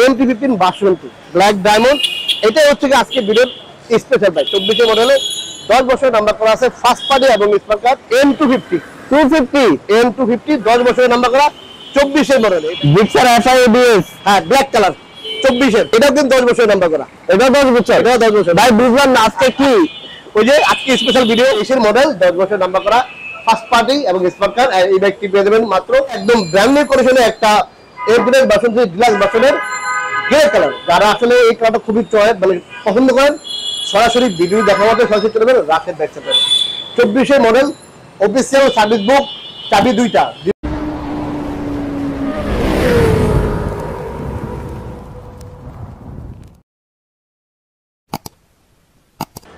MT-15 version 2 black diamond. এটাই হচ্ছে আজকে ভিডিওর স্পেশাল বাইক। 24 মডেলে 10 বছরের নাম্বার করা আছে, ফার্স্ট পার্টি এবং স্মার্ট কার্ড। M250 10 বছরের নাম্বার করা, 24 মডেলে জিক্সার FIABS, হ্যাঁ ব্ল্যাক কালার 24 এটাও কিন্তু 10 বছরের নাম্বার করা। এটা 10 বছর, এটা 10 বছর ভাই বুঝলাম না আজকে কি ওই যে আজকে স্পেশাল ভিডিও। 20 মডেল 10 বছরের নাম্বার করা, ফার্স্ট পার্টি এবং স্মার্ট কার্ড। এই বাইকটি পেয়ে যাবেন মাত্র একদম ব্র্যান্ড নিউ কন্ডিশনে একটা এয়ারপোর্টের ভার্সন 3 ডিলাক্স ভার্সনের গ্রে কালার। যারা আসলে এই কালারটা খুবই চয়েস মানে পছন্দ করেন, সরাসরি ভিডিও দেখা মতো সরাসরি চলে যাবেন রাশেদ বাইক সেন্টারে। 24 মডেল, অফিসিয়াল সার্ভিস বুক, চাবি দুইটা।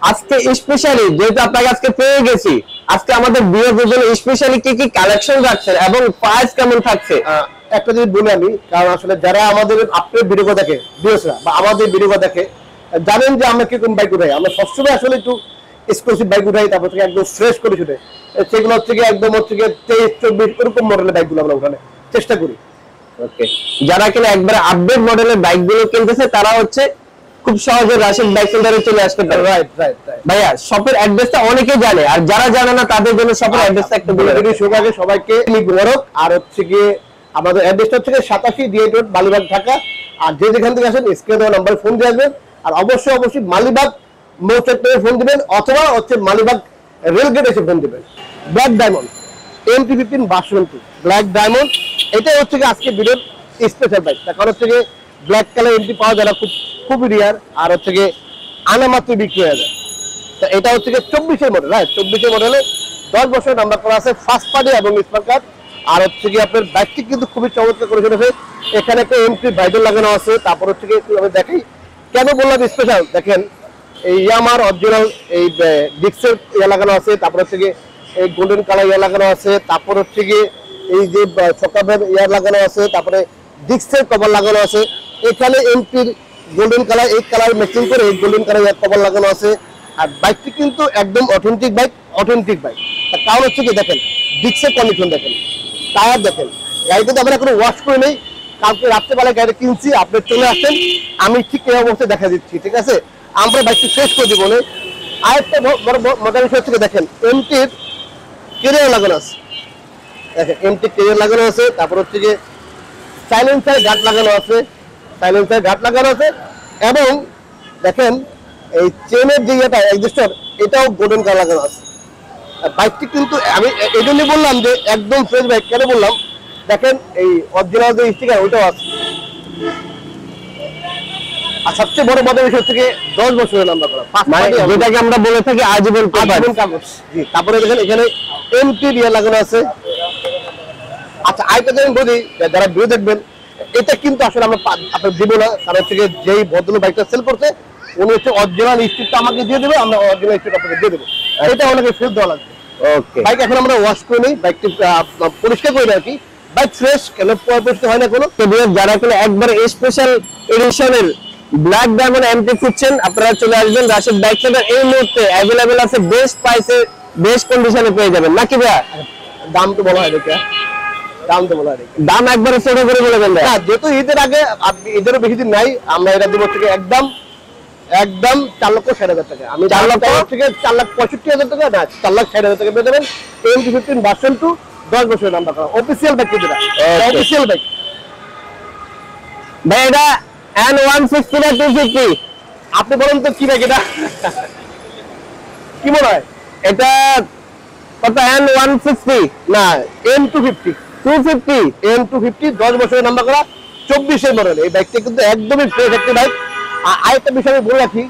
আজকে স্পেশালি যেহেতু আপনাকে আজকে পেয়ে গেছি, আজকে আমাদের ভিউয়ারদের জন্য স্পেশালি কি কি কালেকশন রাখছেন এবং প্রাইস কেমন থাকছে একটা যদি বলি আমি, কারণ আসলে যারা আমাদের আপনার ভিডিও দেখে ভিউয়ার্সরা বা আমাদের ভিডিও দেখে জানেন যে আমরা কিরকম বাইক উঠাই। আমরা সবসময় আসলে একটু এক্সক্লুসিভ বাইক উঠাই, তারপর থেকে একদম ফ্রেশ করে শুনে সেগুলো হচ্ছে কি একদম হচ্ছে কি 23-24 এরকম মডেলের বাইকগুলো আমরা উঠানোর চেষ্টা করি। ওকে, যারা কিনা একবারে আপডেট মডেলের বাইকগুলো কিনতেছে তারা হচ্ছে খুব সহজে রাশেদ বাইক সেন্টারে চলে আসতে পারে। রাইট। ভাইয়া শপের অ্যাড্রেসটা অনেকে জানে, আর যারা জানে না তাদের জন্য শপের অ্যাড্রেসটা একটু বলে দিন। সবাইকে মোবারক। আর হচ্ছে গিয়ে আমাদের অ্যাড্রেসটা হচ্ছে 87 D8 রোড, মালিবাগ, ঢাকা। আর যে যেখান থেকে আসেন স্ক্রিনে দেওয়া নাম্বারে ফোন দিয়ে আসবেন। আর অবশ্যই মালিবাগ মোড় থেকে ফোন দিবেন, অথবা হচ্ছে মালিবাগ রেলগেট এসে ফোন দিবেন। Black diamond MT-15 version 2 black diamond. এটাই হচ্ছে আজকে ভিডিওর স্পেশাল বাইক। তার কারণ হচ্ছে গিয়ে ব্ল্যাক কালার এমটি পাওয়া যায় না, খুবই রিয়ার। আর হচ্ছে গিয়ে আনা মাত্র বিক্রি হয়ে যায়। তো এটা হচ্ছে গিয়ে 24 মডেল, রাইট 24 মডেলে 10 বছরের নাম্বার করা আছে, ফার্স্ট পার্টি এবং স্মার্ট কার্ড। আর হচ্ছে গিয়ে আপনার বাইকটি কিন্তু খুবই চমৎকার করে চলেছে। এখানে একটা এমটি ভাইডার লাগানো আছে। তারপর হচ্ছে গিয়ে আমি দেখাই কেন বললাম স্পেশাল। দেখেন এই ইয়ামার অরিজিনাল এই ডিক্সের ইয়া লাগানো আছে। তারপর হচ্ছে গিয়ে এই গোল্ডেন কালার ইয়া লাগানো আছে। তারপর হচ্ছে গিয়ে এই যে সকাবের ইয়ার লাগানো আছে। তারপরে ডিক্সের কভার লাগানো আছে। এখানে এমটির গোল্ডেন কালার এই কালার ম্যাচিং করে এই গোল্ডেন কালার ইয়ার কভার লাগানো আছে। আর বাইকটি কিন্তু একদম অথেন্টিক বাইক। তার কারণ হচ্ছে কি দেখেন ডিক্সের কন্ডিশন দেখেন, টায়ার দেখেন। গাড়ি কিন্তু আমরা কোনো ওয়াশ করে নেই, কালকে রাত্রেবেলা গাড়ি কিনছি, আপনি চলে আসছেন, আমি ঠিক এই অবস্থায় দেখা দিচ্ছি, ঠিক আছে। আমরা বাইকটি ফ্রেশ করে দিব না। আরেকটা বড় মজার বিষয় হচ্ছে দেখেন এমটির কেরিয়ার লাগানো আছে। দেখেন এমটি কেরিয়ার লাগানো আছে। তারপর হচ্ছে যে সাইলেন্সার গার্ড লাগানো আছে, এবং দেখেন এই চেনের যে ইয়েটা এক্সিস্টার এটাও গোল্ডেন কালার লাগানো আছে। বাইকটি কিন্তু আমি এই জন্যই বললাম যে একদম ফ্রেশ বাইক। কেন বললাম দেখেন এই অরিজিনাল যে স্টিকার ওইটাও আছে। আর সবচেয়ে বড় মজার বিষয় হচ্ছে 10 বছরের নাম্বার করা, যেটাকে আমরা বলে থাকি আজীবন কাগজ। জি, তারপরে দেখেন এখানে এমটি দিয়ে লাগানো আছে। আচ্ছা আরেকটা যদি বলি, যারা ভিডিও দেখবেন, এটা কিন্তু আসলে আমরা আপনার দিব না। কারণ হচ্ছে যেই ভদ্রলোক বাইকটা সেল করছে উনি হচ্ছে অরিজিনাল স্টিকটা আমাকে দিয়ে দেবে, আমরা অরিজিনাল স্টিক আপনাকে দিয়ে দেবো। এটা অনেকে ফেরত দেওয়া লাগবে। ওকে, বাইক এখন আমরা ওয়াশ করে নিই, বাইকটি পরিষ্কার করে রাখি। বাইক ফ্রেশ কেন পরিষ্কার হয় না কোনো। তো যারা কিনা একবার স্পেশাল এডিশনের ব্ল্যাক ডায়মন্ড এমটি খুঁজছেন, আপনারা চলে আসবেন রাশেদ বাইক সেন্টার। এই মুহূর্তে অ্যাভেলেবেল আছে, বেস্ট প্রাইসে বেস্ট কন্ডিশনে পেয়ে যাবেন নাকি ভাইয়া? দাম তো বলা হয় দেখে, দাম একবারে ছোট করে বলে দেন। হ্যাঁ, যেহেতু ঈদের আগে, ঈদেরও বেশি দিন নাই, আমরা এটা দিব থেকে একদম 4,60,000 টাকা। আমি 4 লাখ থেকে 4,65,000 টাকা না, 4,60,000 টাকা পেয়ে যাবেন। MT-15 ভার্সন 2 10 বছরের নাম্বার করা, অফিসিয়াল বাইক যেটা, অফিসিয়াল বাইক। ভাই এটা N160 না 250? আপনি বলেন তো কি বাইক এটা? কি মনে হয় এটা কত? N160 না, M250 10 বছরের নাম্বার করা, 24 মডেল। এই বাইকটা কিন্তু একদমই ফ্রেশ একটি বাইক। আর আরেকটা বিষয় আমি বলে রাখি,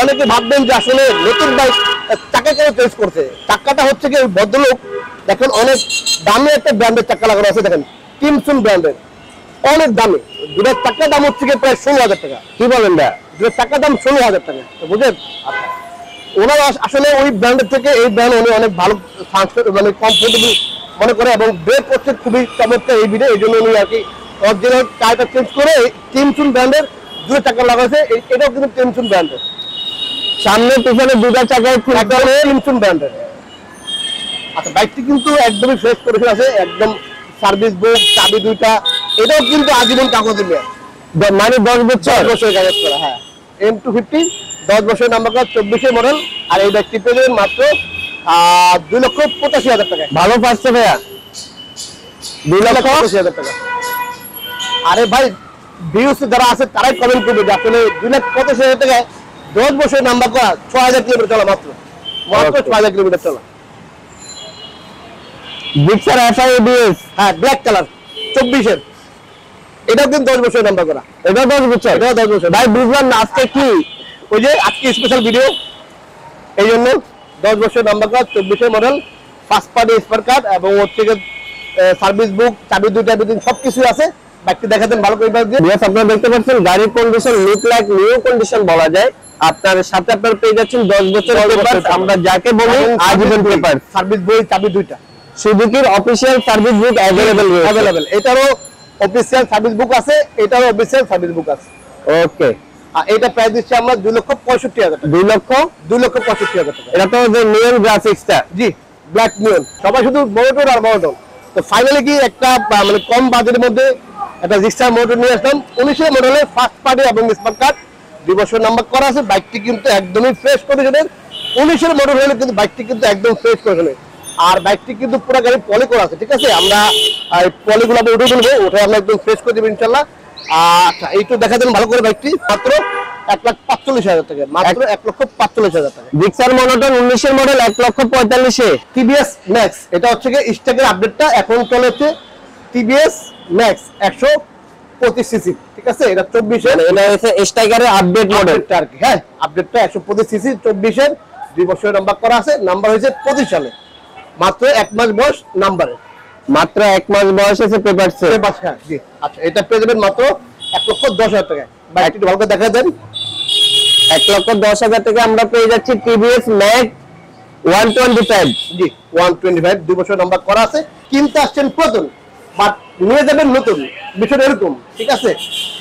অনেকে ভাববেন যে আসলে নতুন বাইক চাকা কেন চেঞ্জ করছে। চাকাটা হচ্ছে কি ভদ্রলোক দেখেন অনেক দামি একটা ব্র্যান্ডের চাকা লাগানো আছে। দেখেন কিমসুন ব্র্যান্ডের, অনেক দামি। দুটার চাকার দাম হচ্ছে প্রায় 16,000 টাকা। কি বলেন না? দুটার চাকার দাম 16,000 টাকা, বুঝলেন? ওনারা আসলে ওই ব্র্যান্ডের থেকে এই ব্র্যান্ড উনি অনেক ভালো মানে কমফোর্টেবল মনে করে, এবং ব্রেক হচ্ছে খুবই চমৎকার এই ভিডিও। এই জন্য উনি আর কি অরিজিনাল টায়ারটা চেঞ্জ করে কিমসুন ব্র্যান্ডের দুটো চাকা লাগাইছে। এটাও কিন্তু কিমসুন ব্র্যান্ডের, সামনে পিছনে দুটা চাকায় কিমসুন ব্র্যান্ডের। আচ্ছা বাইকটি কিন্তু একদমই ফ্রেশ কন্ডিশন আছে, একদম সার্ভিস বুক, চাবি দুইটা। এটাও কিন্তু আজীবন কাগজের মেয়াদ, মানে 10 বছর 10 বছর কাগজ করা। হ্যাঁ, M250 10 বছর নাম্বার করা, 24 মডেল। আর এই বাইকটি পেয়ে যাবেন মাত্র 2,85,000 টাকা। ভালো পাচ্ছে ভাইয়া, 2,85,000 টাকা। আরে ভাই, ভিউস যারা আছে তারাই কমেন্ট করবে যে আসলে 2,85,000 টাকায় 10 বছর নাম্বার করা, 6,000 কিলোমিটার চলা, মাত্র 6,000 কিলোমিটার চলা। জিক্সার এফআই এবিএস, হ্যাঁ, ব্ল্যাক কালার, 24 এর। এটাও কিন্তু 10 বছর নাম্বার করা। এটা 10 বছর। এটাও 10 বছর। ভাই বুঝলাম না আজকে কি, ওই যে আজকে স্পেশাল ভিডিও, এই জন্য 10 বছর নাম্বার করা, 24 model, first party spare card এবং হচ্ছে সার্ভিস বুক, চাবি দুইটা সবকিছু আছে। বাইকটি দেখাতেন ভালো করে দিয়ে। ভিউয়ার্স আপনারা দেখতে পাচ্ছেন গাড়ির condition look like new condition বলা যায়। আপনার সাথে আপনার পেয়ে যাচ্ছেন 10 বছর পেপার, আমরা যাকে বলি আজীবন পেপার, সার্ভিস বই, চাবি দুইটা। সুজুকির অফিশিয়াল সার্ভিস বুক অ্যাভেলেবেল। এটারও অফিসিয়াল সার্ভিস বুক আছে, এটারও অফিসিয়াল সার্ভিস বুক আছে। ওকে, আর এটা প্রাইস দিচ্ছি আমরা 2,65,000 টাকা। 2,65,000 টাকা। এটা তো যে নিয়ন গ্রাফিক্সটা, জি, ব্ল্যাক নিয়ন। সবাই শুধু মোটর আর মোটর। তো ফাইনালি কি একটা মানে কম বাজেটের মধ্যে একটা জিক্সার মোটর নিয়ে আসলাম। 19 মডেলের ফার্স্ট পার্টি এবং স্মার্ট কার্ড, 2 বছর নাম্বার করা আছে। বাইকটি কিন্তু একদমই ফ্রেশ কন্ডিশনের। 19 মডেল হলে কিন্তু বাইকটি কিন্তু একদম ফ্রেশ কন্ডিশনের। আর বাইকটি কিন্তু পুরো গাড়ি পলি করা আছে, ঠিক আছে? আমরা পলিগুলো উঠে তুলবো, উঠে আমরা একদম ফ্রেশ করে দেবো ইনশাল্লাহ। আচ্ছা, এইটু দেখা দেন ভালো করে। বাইকটি মাত্র 1,45,000 টাকা, মাত্র 1,45,000 টাকা। Gixxer monotone 19 model 1,45,000। TVS max, এটা হচ্ছে কি স্টকের আপডেটটা এখন চলে হচ্ছে টিভিএস ম্যাক্স 125 সিসি, ঠিক আছে? এটা 24 এর, এটা হচ্ছে স্ট্রাইকারের আপডেট মডেল আর কি। হ্যাঁ, আপডেটটা 125 সিসি, 24 এর, 2 বছরের নাম্বার করা আছে। নাম্বার হয়েছে 25 সালে, মাত্র 1 মাস বয়স নাম্বারে, মাত্র 1 মাস বয়স আছে পেপারসে। হ্যাঁ জি। আচ্ছা, এটা পেয়ে যাবেন মাত্র 1,10,000 টাকায়। বাইকটি ভালো করে দেখা দেন। 1,10,000 টাকা আমরা পেয়ে যাচ্ছি টিভিএস ম্যাক্স 125। জি, 125, 2 বছর নাম্বার করা আছে। কিনতে আসছেন পুরাতন, বাট নিয়ে যাবেন নতুন, বিষয় এরকম, ঠিক আছে?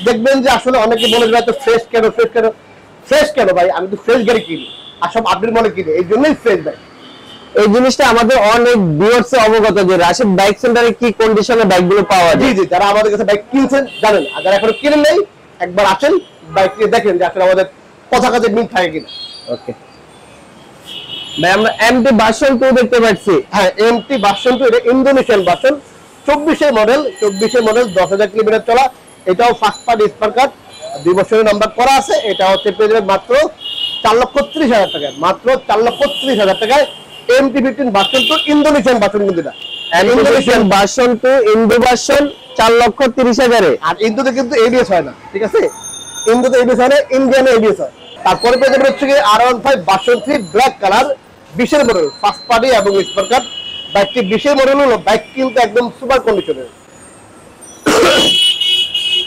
দেখবেন যে আসলে অনেকে বলে যে ফ্রেশ কেন, ফ্রেশ কেন, ফ্রেশ কেন ভাই? আমি তো ফ্রেশ গাড়ি কিনি আর সব আপডেট মনে কিনি, এই জন্যই ফ্রেশ ভাই। এই জিনিসটা আমাদের অনেক ভিউয়ার্স অবগত যে রাশিদ বাইক সেন্টারে কি কন্ডিশনে বাইকগুলো পাওয়া জি যায়। জি, যারা আমাদের কাছে বাইক কিনছেন জানেন, আর যারা এখনো কিনেন নাই একবার আসেন, বাইক নিয়ে দেখেন যে আসলে আমাদের কথা কাজে মিল থাকে কিনা। ওকে ভাই, আমরা এমটি ভার্সন 2 দেখতে পাচ্ছি। হ্যাঁ, এমটি ভার্সন 2, এটা ইন্দোনেশিয়ান ভার্সন, 24 মডেল, 10,000 কিলোমিটার চলা। এটাও ফার্স্ট পার্টি স্পার কার্ড, 2 বছরের নাম্বার করা আছে। এটা হচ্ছে পেয়ে যাবেন মাত্র 4,30,000 টাকায়, মাত্র 4,30,000 টাকায়। MT-15 ভার্সন 2 ইন্দোনেশিয়ান ভার্সন, কিন্তু এটা ইন্দোনেশিয়ান ভার্সন 2 ইন্দো ভার্সন 4,30,000 এ। আর ইন্দোতে কিন্তু এবিএস হয় না, ঠিক আছে? ইন্দোতে এবিএস হয় না, ইন্ডিয়ানে এবিএস হয়। তারপরে পেয়ে যাবেন হচ্ছে কি R15 version 3 black colour, 20 model, first party এবং স্পার কার্ড। বাইকটি 20 মডেল হলো, বাইক কিন্তু একদম সুপার কন্ডিশনের।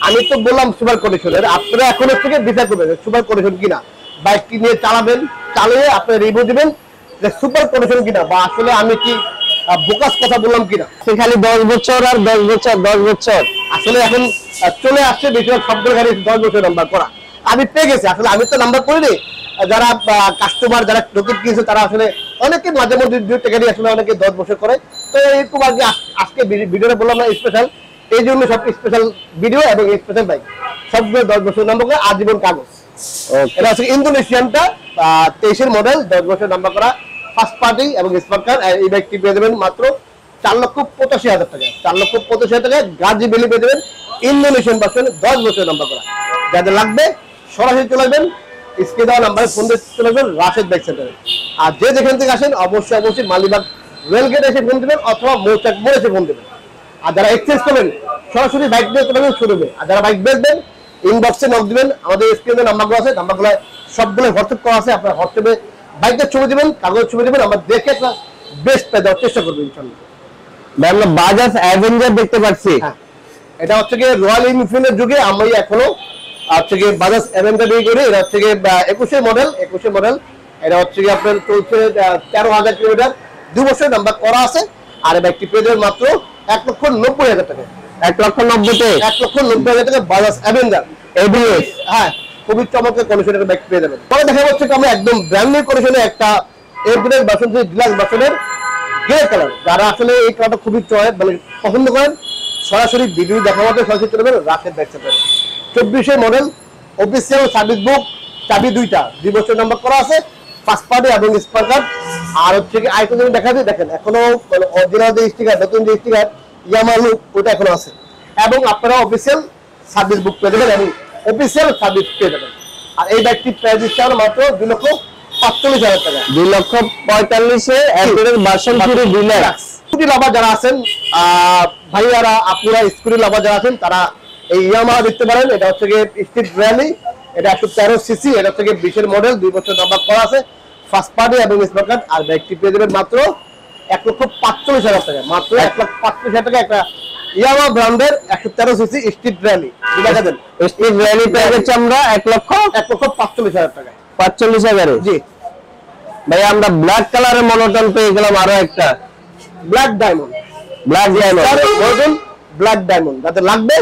আমি তো বললাম সুপার কন্ডিশনের, আপনারা এখন হচ্ছে কি বিচার করবেন সুপার কন্ডিশন কিনা। বাইকটি নিয়ে চালাবেন, চালিয়ে আপনারা রিভিউ দিবেন যে সুপার কন্ডিশন কিনা, বা আসলে আমি কি বোকাস কথা বললাম কিনা। খালি 10 বছর আর 10 বছর 10 বছর। আসলে এখন চলে আসছে বেশিরভাগ সবগুলো গাড়ি 10 বছর নাম্বার করা। আমি পেয়ে গেছি, আসলে আমি তো নাম্বার করিনি। যারা কাস্টমার, যারা নতুন কিনছে, তারা আসলে অনেকে মাঝে মধ্যে 2টা গাড়ি আসলে অনেকে 10 বছর করে। তো এরকম আর কি আজকে ভিডিওটা বললাম না স্পেশাল, এই জন্য সব স্পেশাল ভিডিও এবং স্পেশাল বাইক সবগুলো 10 বছর নাম্বার করে, আজীবন কাগজ। এটা হচ্ছে ইন্দোনেশিয়ানটা 23 মডেল, 10 বছর নাম্বার করা, ফার্স্ট পার্টি এবং স্মার্ট কার্ড। এই বাইকটি পেয়ে যাবেন মাত্র 4,85,000 টাকা, 4,85,000 টাকায় গাজি বেলি পেয়ে যাবেন ইন্দোনেশিয়ান ভার্সন, 10 বছর নাম্বার করা। যাদের লাগবে সরাসরি চলে আসবেন, স্ক্রিনে দেওয়া নাম্বারে ফোন দিয়ে চলে আসবেন রাশেদ বাইক সেন্টারে। আর যে যেখান থেকে আসেন অবশ্যই মালিবাগ রেলগেট এসে ফোন দেবেন অথবা মৌচাক মোড় এসে ফোন দেবেন। আর যারা এক্সচেঞ্জ করবেন সরাসরি বাইক নিয়ে চলে যাবেন শোরুমে। আর যারা বাইক বেচবেন ইনবক্সে নক দিবেন, আমাদের স্ক্রিনে নাম্বারগুলো আছে, নাম্বারগুলো সবগুলো হোয়াটসঅ্যাপ করা আছে। আপনারা হোয়াটসঅ্যাপে বাইকের ছবি দিবেন, কাগজের ছবি দিবেন, আমরা দেখে একটা বেস্ট প্রাইস দেওয়ার চেষ্টা করবো ইনশাআল্লাহ। আমরা বাজাজ অ্যাভেঞ্জার দেখতে পাচ্ছি। হ্যাঁ, এটা হচ্ছে কি রয়্যাল এনফিল্ডের যুগে আমরা এখনো হচ্ছে কি বাজাজ অ্যাভেঞ্জার দিয়ে করি। এটা হচ্ছে কি 21 মডেল। এটা হচ্ছে কি আপনার চলছে 13,000 কিলোমিটার, 2 বছর নাম্বার করা আছে। আর এই বাইকটি পেয়ে যাবেন মাত্র 1,90,000 টাকা, 1,90,000 টাকা বাজাজ অ্যাভেঞ্জার এবিএস। হ্যাঁ, খুবই চমৎকার কন্ডিশনের বাইক পেয়ে যাবেন। পরে দেখা যাচ্ছে আমরা একদম ব্র্যান্ড নিউ কন্ডিশনে একটা এফডিএস ভার্সন 3 ডিলাক্স ভার্সনের গ্রে কালার। যারা আসলে এই কালারটা খুবই চয়েস মানে পছন্দ করেন, সরাসরি ভিডিও দেখা মতো সরাসরি চলে যাবেন রাশেদ বাইক সেন্টারে। 24 মডেল, অফিসিয়াল সার্ভিস বুক, চাবি দুইটা, 2 বছর নাম্বার করা আছে, ফার্স্ট পার্টি এবং স্পার কার্ড। আর হচ্ছে কি আইকন যদি দেখা যায়, দেখেন এখনো মানে অরিজিনাল যে স্টিকার, নতুন যে স্টিকার ইয়ামা লুক ওটা এখনো আছে। এবং আপনারা অফিসিয়াল সার্ভিস বুক পেয়ে যাবেন এবং অফিসিয়াল সার্ভিস পেয়ে যাবেন। আর এই বাইকটির প্রাইস দিচ্ছে আমরা মাত্র 2,45,000 টাকা। 2,45,000-এ অ্যাডভেন্সার ভার্সন 2 ডিলাক্স। স্কুটি লাভার যারা আছেন, ভাইয়ারা আপনারা স্কুটি লাভার যারা আছেন তারা এই ইয়ামাহা দেখতে পারেন। এটা হচ্ছে গিয়ে স্ট্রিট র্যালি, এটা 113 সিসি, এটা হচ্ছে গিয়ে 20 মডেল, 2 বছর নাম্বার করা আছে, ফার্স্ট পার্টি এবং স্মার্ট কার্ড। আর বাইকটি পেয়ে যাবেন মাত্র 1,45,000 টাকা, মাত্র 1,45,000 টাকা। একটা ইয়ামাহা ব্র্যান্ডের 113 সিসি স্ট্রিট র্যালি, দেখা দেন স্ট্রিট র্যালি পেয়ে যাচ্ছি আমরা 1,45,000 টাকা। 1,45,000-এ। জি ভাই আমরা ব্ল্যাক কালারের মনোটন পেয়ে গেলাম আরো একটা, black diamond, black diamond. Black diamond যাদের লাগবে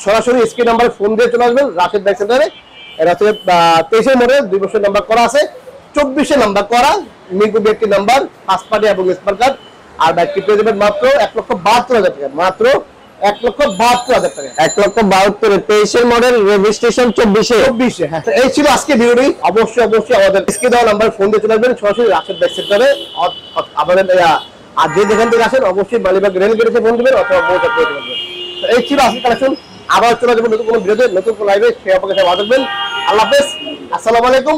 সরাসরি স্ক্রিন নাম্বারে ফোন দিয়ে চলে আসবেন রাশেদ বাইক সেন্টারে। এটা হচ্ছে 23 মডেল, 2 বছর নাম্বার করা আছে, 24 নাম্বার করা, মিরপুর ব্যক্তি নাম্বার, ফার্স্ট পার্টি এবং স্মার্ট কার্ড। আর বাইকটি পেয়ে যাবেন মাত্র 1,72,000 টাকা, মাত্র 1,72,000 টাকা। 1,72,000-এ 23 মডেল, রেজিস্ট্রেশন 24-এ। হ্যাঁ, এই ছিল আজকে ভিডিওটি। অবশ্যই আমাদের স্ক্রিন দেওয়া নাম্বার ফোন দিয়ে চলে আসবেন সরাসরি রাশেদ বাইক সেন্টারে। আমাদের আর যে যেখান থেকে আসেন অবশ্যই মালিবাগ রেল গেটে ফোন দিবেন অথবা মোটা করে দেবেন। এই ছিল আজকে কালেকশন। আবার চলে যাবেন নতুন কোনো ভিডিওতে, নতুন কোনো লাইভে। সে আপনাকে ভালো থাকবেন। আল্লাহ হাফেজ, আসসালামু আলাইকুম।